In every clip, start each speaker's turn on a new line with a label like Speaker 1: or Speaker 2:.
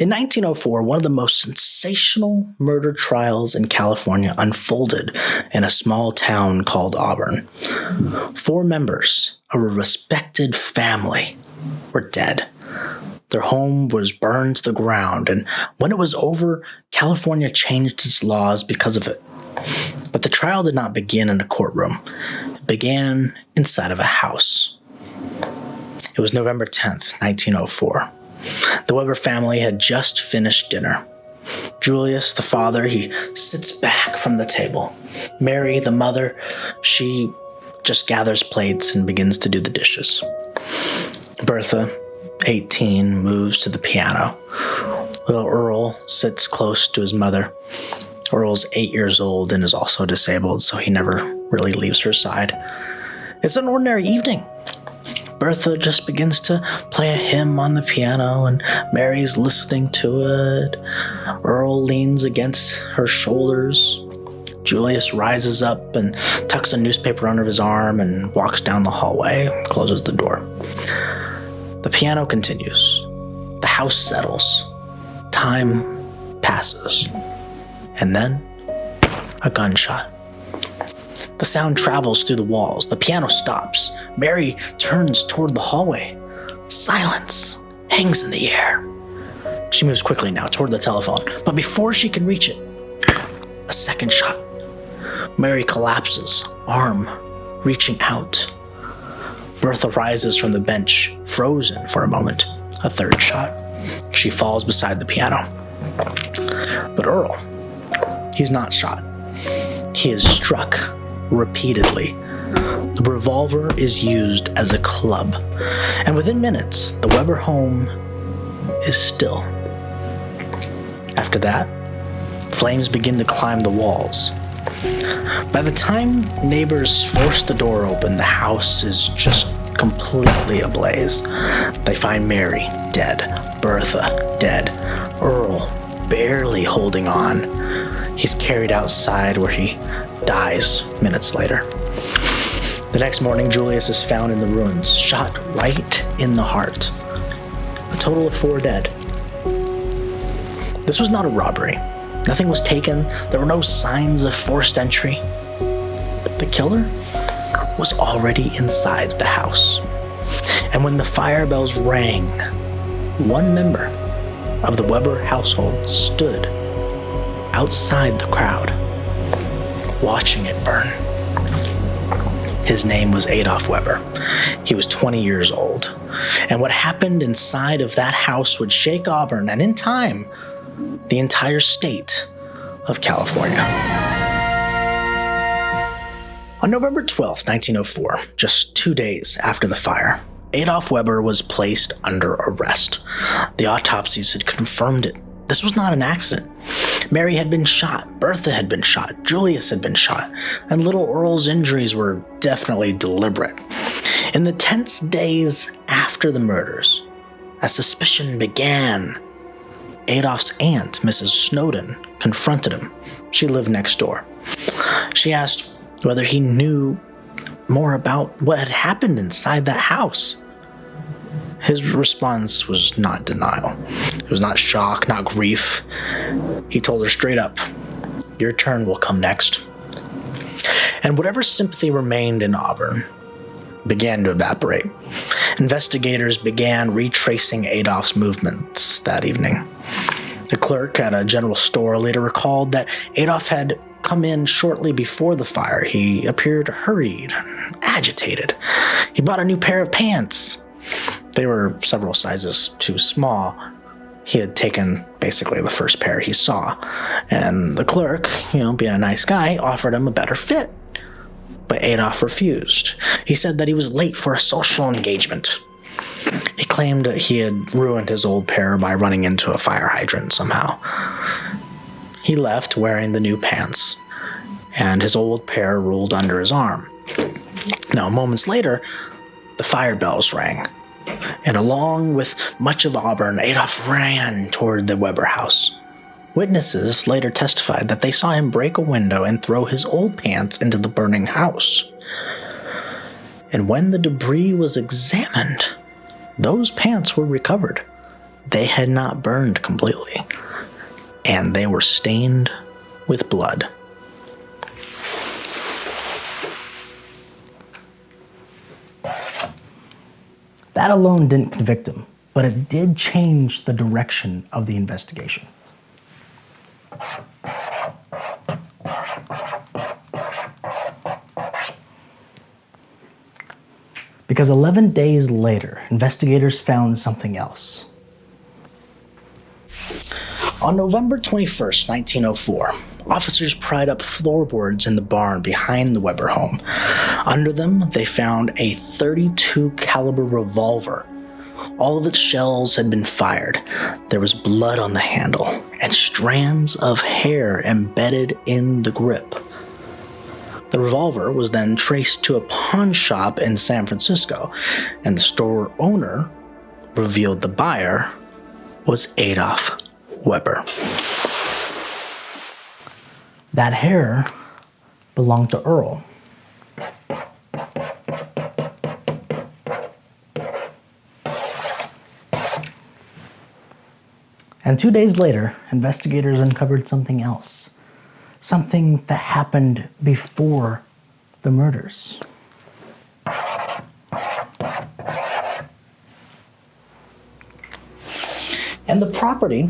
Speaker 1: In 1904, one of the most sensational murder trials in California unfolded in a small town called Auburn. 4 members of a respected family were dead. Their home was burned to the ground, and when it was over, California changed its laws because of it. But the trial did not begin in a courtroom. It began inside of a house. It was November 10th, 1904. The Weber family had just finished dinner. Julius, the father, he sits back from the table. Mary, the mother, she just gathers plates and begins to do the dishes. Bertha, 18, moves to the piano. Little Earl sits close to his mother. Earl's 8 years old and is also disabled, so he never really leaves her side. It's an ordinary evening. Bertha just begins to play a hymn on the piano, and Mary's listening to it. Earl leans against her shoulders. Julius rises up and tucks a newspaper under his arm and walks down the hallway and closes the door. The piano continues. The house settles. Time passes. And then, a gunshot. The sound travels through the walls. The piano stops. Mary turns toward the hallway. Silence hangs in the air. She moves quickly now toward the telephone, but before she can reach it, a second shot. Mary collapses, arm reaching out. Bertha rises from the bench, frozen for a moment. A third shot. She falls beside the piano. But Earl, he's not shot. He is struck repeatedly. The revolver is used as a club, and within minutes, the Weber home is still. After that, flames begin to climb the walls. By the time neighbors force the door open, the house is just completely ablaze. They find Mary dead, Bertha dead, Earl barely holding on. He's carried outside where he dies minutes later. The next morning, Julius is found in the ruins, shot right in the heart. A total of 4 dead. This was not a robbery. Nothing was taken. There were no signs of forced entry. The killer was already inside the house. And when the fire bells rang, one member of the Weber household stood outside the crowd, watching it burn. His name was Adolf Weber. He was 20 years old. And what happened inside of that house would shake Auburn, and in time, the entire state of California. On November 12th, 1904, just 2 days after the fire, Adolf Weber was placed under arrest. The autopsies had confirmed it. This was not an accident. Mary had been shot, Bertha had been shot, Julius had been shot, and little Earl's injuries were definitely deliberate. In the tense days after the murders, as suspicion began, Adolf's aunt, Mrs. Snowden, confronted him. She lived next door. She asked whether he knew more about what had happened inside that house. His response was not denial. It was not shock, not grief. He told her straight up, "Your turn will come next." And whatever sympathy remained in Auburn began to evaporate. Investigators began retracing Adolf's movements that evening. The clerk at a general store later recalled that Adolf had come in shortly before the fire. He appeared hurried, agitated. He bought a new pair of pants. They were several sizes too small. He had taken basically the first pair he saw. And the clerk, being a nice guy, offered him a better fit. But Adolf refused. He said that he was late for a social engagement. He claimed that he had ruined his old pair by running into a fire hydrant somehow. He left wearing the new pants, and his old pair rolled under his arm. Now, moments later, the fire bells rang, and along with much of Auburn, Adolf ran toward the Weber house. Witnesses later testified that they saw him break a window and throw his old pants into the burning house. And when the debris was examined, those pants were recovered. they had not burned completely, and they were stained with blood. That alone didn't convict him, but it did change the direction of the investigation. Because 11 days later, investigators found something else. On November 21st, 1904, officers pried up floorboards in the barn behind the Weber home. Under them, they found a .32 caliber revolver. All of its shells had been fired. There was blood on the handle and strands of hair embedded in the grip. The revolver was then traced to a pawn shop in San Francisco, and the store owner revealed the buyer was Adolf Weber. That hair belonged to Earl. And 2 days later, investigators uncovered something else. Something that happened before the murders. And the property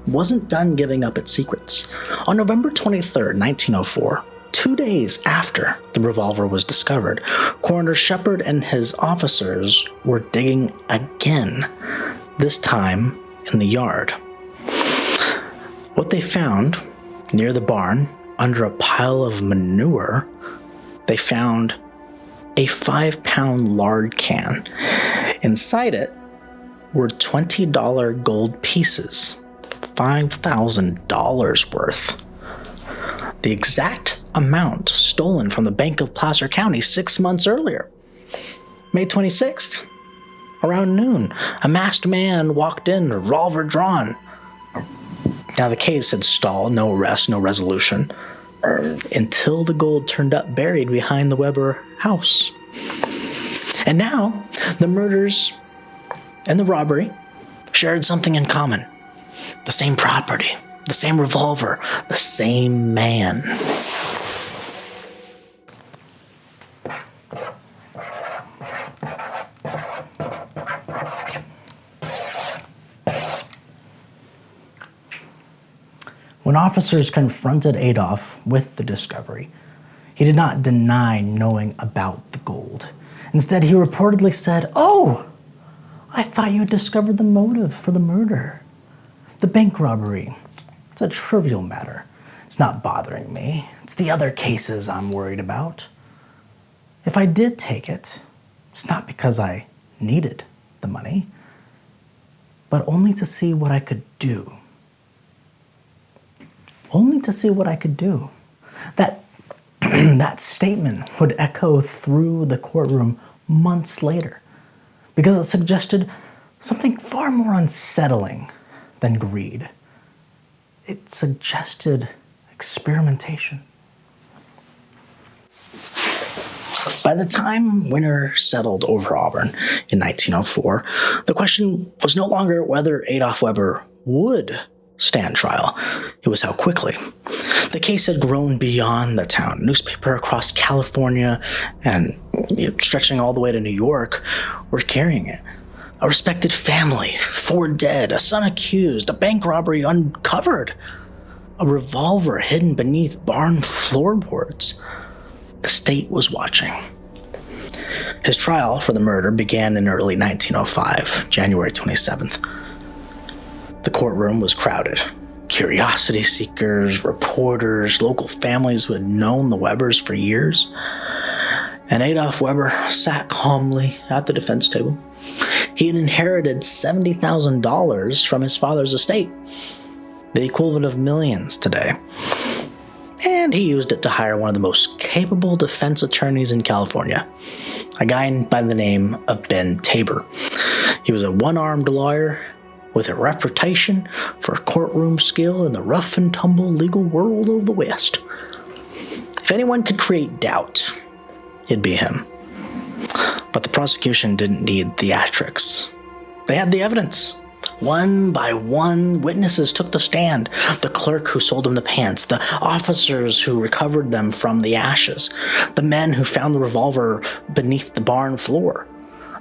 Speaker 1: wasn't done giving up its secrets. On November 23rd, 1904, 2 days after the revolver was discovered, Coroner Shepard and his officers were digging again, this time in the yard. What they found near the barn, under a pile of manure, they found a 5-pound lard can. Inside it were $20 gold pieces, $5,000 worth. The exact amount stolen from the Bank of Placer County 6 months earlier. May 26th, around noon, a masked man walked in, revolver drawn. Now the case had stalled, no arrest, no resolution, until the gold turned up buried behind the Weber house. And now, the murders and the robbery shared something in common. The same property, the same revolver, the same man. When officers confronted Adolf with the discovery, he did not deny knowing about the gold. Instead, he reportedly said, "Oh, I thought you had discovered the motive for the murder. The bank robbery. It's a trivial matter. It's not bothering me. It's the other cases I'm worried about. If I did take it, it's not because I needed the money, but only to see what I could do." Only to see what I could do. That statement would echo through the courtroom months later, because it suggested something far more unsettling than greed. It suggested experimentation. By the time winter settled over Auburn in 1904, the question was no longer whether Adolf Weber would stand trial. It was how quickly. The case had grown beyond the town. Newspaper across California and stretching all the way to New York were carrying it. A respected family, 4 dead, a son accused, a bank robbery uncovered, a revolver hidden beneath barn floorboards. The state was watching. His trial for the murder began in early 1905, January 27th. The courtroom was crowded. Curiosity seekers, reporters, local families who had known the Webers for years. And Adolf Weber sat calmly at the defense table. He had inherited $70,000 from his father's estate, the equivalent of millions today. And he used it to hire one of the most capable defense attorneys in California, a guy by the name of Ben Tabor. He was a one-armed lawyer with a reputation for courtroom skill in the rough and tumble legal world of the West. If anyone could create doubt, it'd be him. But the prosecution didn't need theatrics. They had the evidence. One by one, witnesses took the stand. The clerk who sold him the pants, the officers who recovered them from the ashes, the men who found the revolver beneath the barn floor,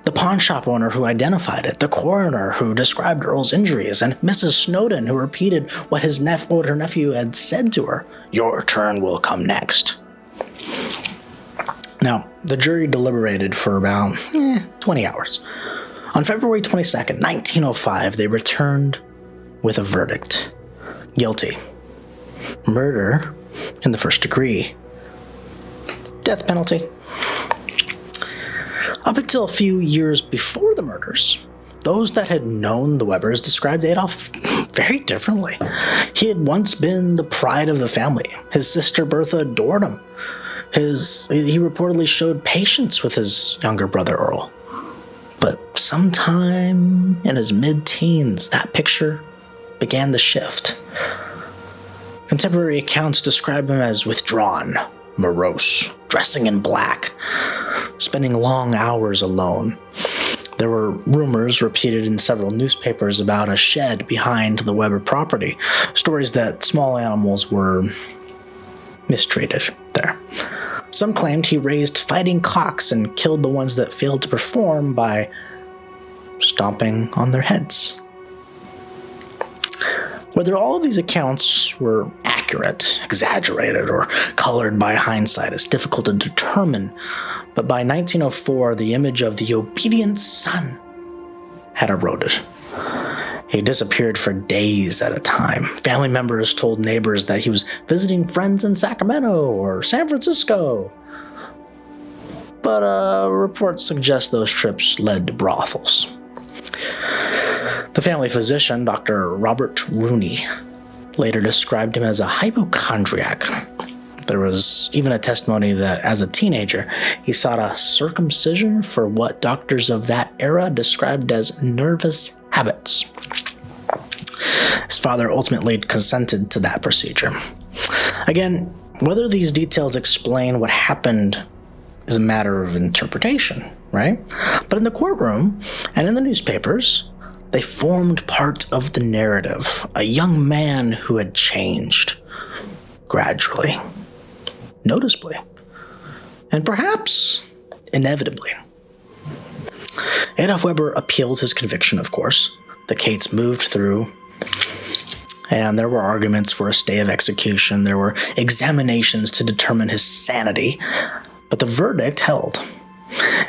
Speaker 1: the pawn shop owner who identified it, the coroner who described Earl's injuries, and Mrs. Snowden who repeated what her nephew had said to her. "Your turn will come next." Now, the jury deliberated for about 20 hours. On February 22nd, 1905, they returned with a verdict. Guilty. Murder in the first degree. Death penalty. Up until a few years before the murders, those that had known the Webers described Adolf very differently. He had once been the pride of the family. His sister Bertha adored him. He reportedly showed patience with his younger brother Earl. But sometime in his mid-teens, that picture began to shift. Contemporary accounts describe him as withdrawn, morose, dressing in black, spending long hours alone. There were rumors repeated in several newspapers about a shed behind the Weber property, stories that small animals were mistreated there. Some claimed he raised fighting cocks and killed the ones that failed to perform by stomping on their heads. Whether all of these accounts were accurate, exaggerated, or colored by hindsight is difficult to determine, but by 1904, the image of the obedient son had eroded. He disappeared for days at a time. Family members told neighbors that he was visiting friends in Sacramento or San Francisco. But reports suggest those trips led to brothels. The family physician, Dr. Robert Rooney, later described him as a hypochondriac. There was even a testimony that as a teenager, he sought a circumcision for what doctors of that era described as nervous habits. His father ultimately consented to that procedure. Again, whether these details explain what happened is a matter of interpretation, right? But in the courtroom and in the newspapers, they formed part of the narrative. A young man who had changed gradually, noticeably, and perhaps inevitably. Adolf Weber appealed his conviction, of course. The case moved through, and there were arguments for a stay of execution. There were examinations to determine his sanity, but the verdict held.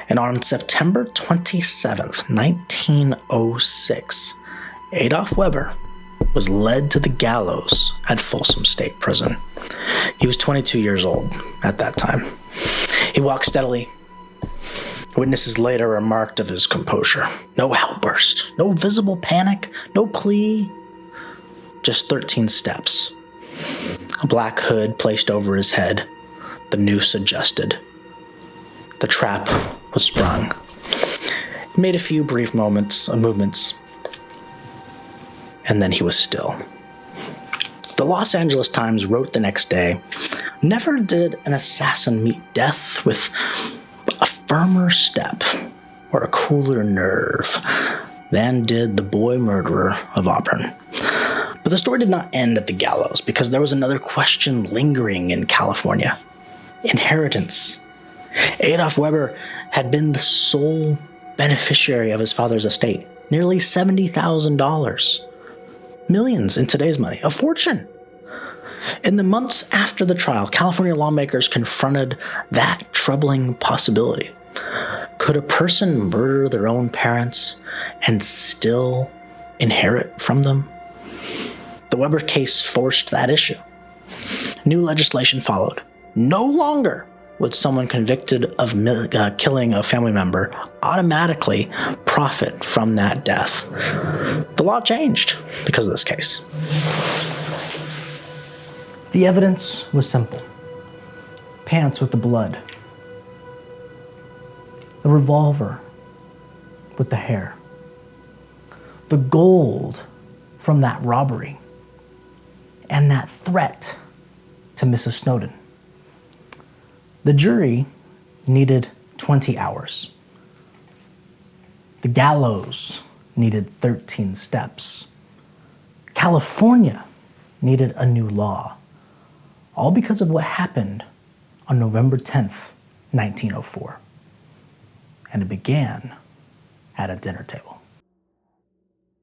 Speaker 1: And on September 27th, 1906, Adolf Weber was led to the gallows at Folsom State Prison. He was 22 years old at that time. He walked steadily. Witnesses later remarked of his composure. No outburst, no visible panic, no plea, just 13 steps. A black hood placed over his head, the noose adjusted. The trap was sprung. He made a few brief movements, and then he was still. The Los Angeles Times wrote the next day, "Never did an assassin meet death with a firmer step or a cooler nerve than did the boy murderer of Auburn." But the story did not end at the gallows, because there was another question lingering in California. Inheritance. Adolf Weber had been the sole beneficiary of his father's estate. Nearly $70,000. Millions in today's money. A fortune. In the months after the trial, California lawmakers confronted that troubling possibility. Could a person murder their own parents and still inherit from them? The Weber case forced that issue. New legislation followed. No longer would someone convicted of killing a family member automatically profit from that death. The law changed because of this case. The evidence was simple. Pants with the blood. The revolver with the hair. The gold from that robbery. And that threat to Mrs. Snowden. The jury needed 20 hours. The gallows needed 13 steps. California needed a new law, all because of what happened on November 10th, 1904. And it began at a dinner table.